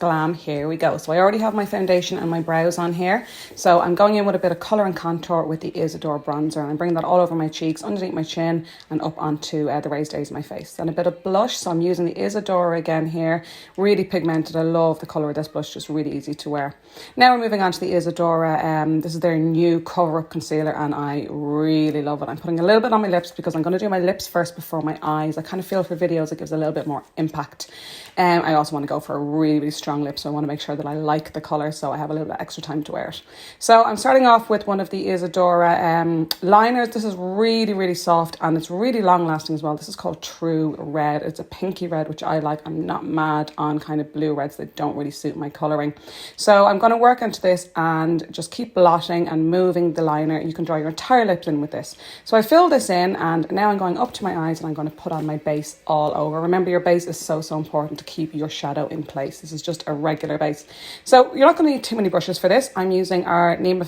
Glam. Here we go. So I already have my foundation and my brows on here. So I'm going in with a bit of colour and contour with the Isadore bronzer. And I'm bringing that all over my cheeks, underneath my chin and up onto the raised areas of my face. And a bit of blush. So I'm using the Isadore again here. Really pigmented. I love the colour of this blush. Just really easy to wear. Now we're moving on to the Isadore. This is their new cover up concealer and I really love it. I'm putting a little bit on my lips because I'm going to do my lips first before my eyes. I kind of feel for videos it gives a little bit more impact. I also want to go for a really, really strong lip, so I want to make sure that I like the colour, so I have a little bit extra time to wear it. So I'm starting off with one of the Isadora liners. This is really, really soft and it's really long lasting as well. This is called True Red. It's a pinky red, which I like. I'm not mad on kind of blue reds that don't really suit my colouring. So I'm going to work into this and just keep blotting and moving the liner. You can draw your entire lips in with this. So I fill this in and now I'm going up to my eyes and I'm going to put on my base all over. Remember, your base is so important to keep your shadow in place. This is just a regular base. So you're not going to need too many brushes for this. I'm using our Nima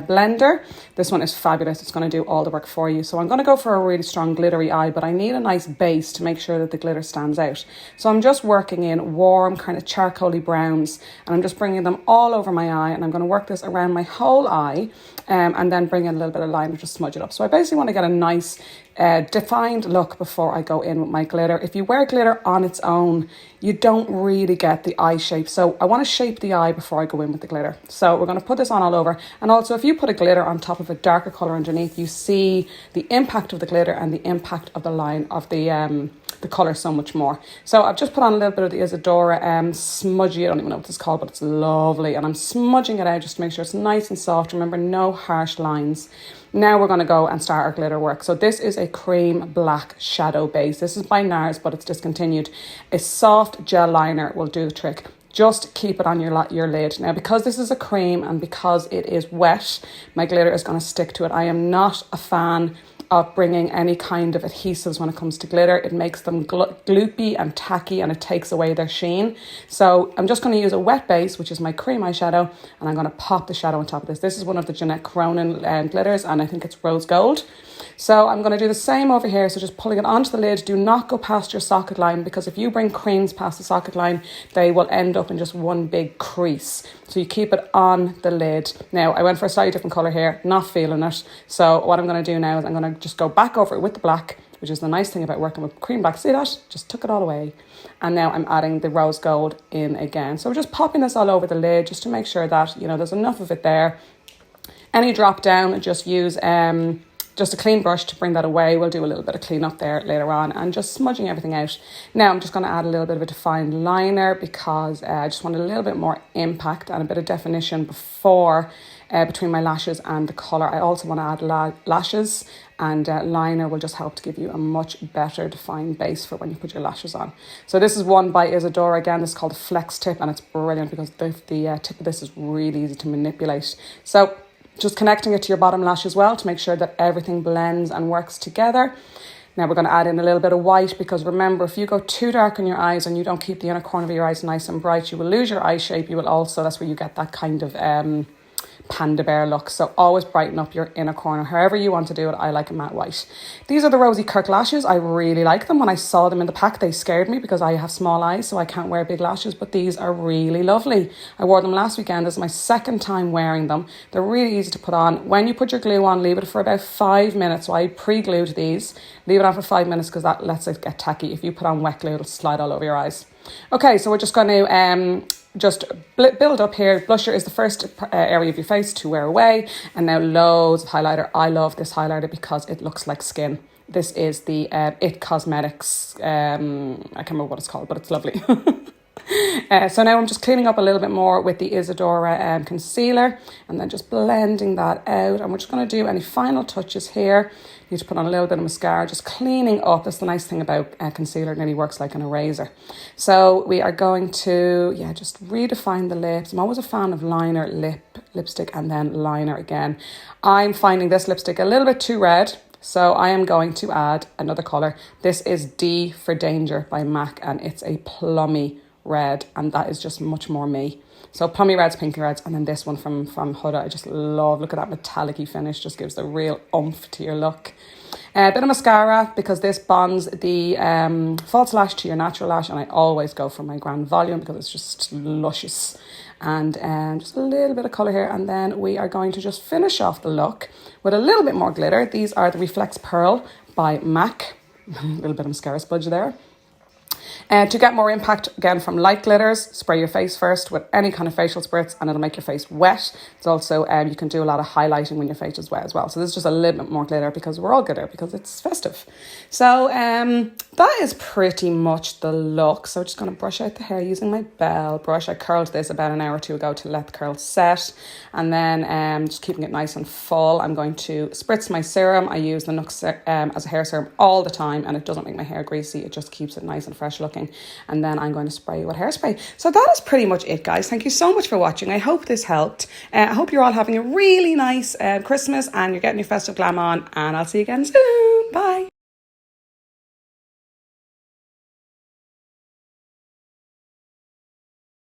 blender. This one is fabulous. It's going to do all the work for you. So I'm going to go for a really strong glittery eye, but I need a nice base to make sure that the glitter stands out. So I'm just working in warm kind of charcoaly browns and I'm just bringing them all over my eye and I'm going to work this around my whole eye and then bring in a little bit of liner to smudge it up. So I basically want to get a nice defined look before I go in with my glitter. If you wear glitter on its own, you don't really get the eye shape. So I want to shape the eye before I go in with the glitter. So we're going to put this on all over. And also if you put a glitter on top of a darker colour underneath, you see the impact of the glitter and the impact of the line of the colour so much more. So I've just put on a little bit of the Isadora smudgy, I don't even know what it's called, but it's lovely. And I'm smudging it out just to make sure it's nice and soft. Remember, no harsh lines. Now we're going to go and start our glitter work. So this is a cream black shadow base. This is by NARS, but it's discontinued. A soft gel liner will do the trick. Just keep it on your lid. Now, because this is a cream and because it is wet, my glitter is going to stick to it. I am not a fan of bringing any kind of adhesives when it comes to glitter. It makes them gloopy and tacky and it takes away their sheen. So I'm just going to use a wet base, which is my cream eyeshadow, and I'm going to pop the shadow on top of this. This is one of the Jeanette Cronin glitters and I think it's rose gold. So I'm going to do the same over here. So just pulling it onto the lid. Do not go past your socket line because if you bring creams past the socket line, they will end up in just one big crease. So you keep it on the lid. Now, I went for a slightly different colour here, not feeling it. So what I'm going to do now is I'm going to just go back over it with the black, which is the nice thing about working with cream black. See that? Just took it all away. And now I'm adding the rose gold in again. So we're just popping this all over the lid just to make sure that, you know, there's enough of it there. Any drop down, just use just a clean brush to bring that away. We'll do a little bit of clean up there later on and just smudging everything out. Now I'm just going to add a little bit of a defined liner because I just want a little bit more impact and a bit of definition before between my lashes and the colour. I also want to add lashes and liner will just help to give you a much better defined base for when you put your lashes on. So this is one by Isadora again. This is called the Flex Tip and it's brilliant because the tip of this is really easy to manipulate. So just connecting it to your bottom lash as well to make sure that everything blends and works together. Now we're going to add in a little bit of white because remember, if you go too dark in your eyes and you don't keep the inner corner of your eyes nice and bright, you will lose your eye shape. You will also, that's where you get that kind of panda bear look. So always brighten up your inner corner. However you want to do it, I like a matte white. These are the Rosie Kirk lashes. I really like them. When I saw them in the pack, they scared me because I have small eyes, so I can't wear big lashes, but these are really lovely. I wore them last weekend. This is my second time wearing them. They're really easy to put on. When you put your glue on, leave it for about 5 minutes. So I pre-glued these. Leave it on for 5 minutes because that lets it get tacky. If you put on wet glue, it'll slide all over your eyes. Okay, so we're just going to just build up here. Blusher is the first area of your face to wear away. And now loads of highlighter. I love this highlighter because it looks like skin. This is the It Cosmetics, I can't remember what it's called, but it's lovely. So now I'm just cleaning up a little bit more with the Isadora concealer and then just blending that out. And we're just going to do any final touches here. You need to put on a little bit of mascara, just cleaning up. That's the nice thing about concealer. It nearly works like an eraser. So we are going to, just redefine the lips. I'm always a fan of liner, lipstick, and then liner again. I'm finding this lipstick a little bit too red. So I am going to add another colour. This is D for Danger by MAC and it's a plummy red, and that is just much more me. So pommy reds, pinky reds, and then this one from Huda, I just love. Look at that metallic-y finish, just gives the real oomph to your look. A bit of mascara, because this bonds the false lash to your natural lash, and I always go for my Grand Volume because it's just luscious. And just a little bit of colour here, and then we are going to just finish off the look with a little bit more glitter. These are the Reflex Pearl by MAC. A little bit of mascara smudge there. To get more impact, again, from light glitters, spray your face first with any kind of facial spritz, and it'll make your face wet. It's also, you can do a lot of highlighting when your face is wet as well. So this is just a little bit more glitter, because we're all glitter, because it's festive. So that is pretty much the look. So I'm just going to brush out the hair using my Bell brush. I curled this about an hour or two ago to let the curls set. And then just keeping it nice and full, I'm going to spritz my serum. I use the Nux as a hair serum all the time, and it doesn't make my hair greasy. It just keeps it nice and fresh looking. And then I'm going to spray with hairspray. So that is pretty much it, guys. Thank you so much for watching. I hope this helped. I hope you're all having a really nice Christmas, and you're getting your festive glam on, and I'll see you again soon. Bye.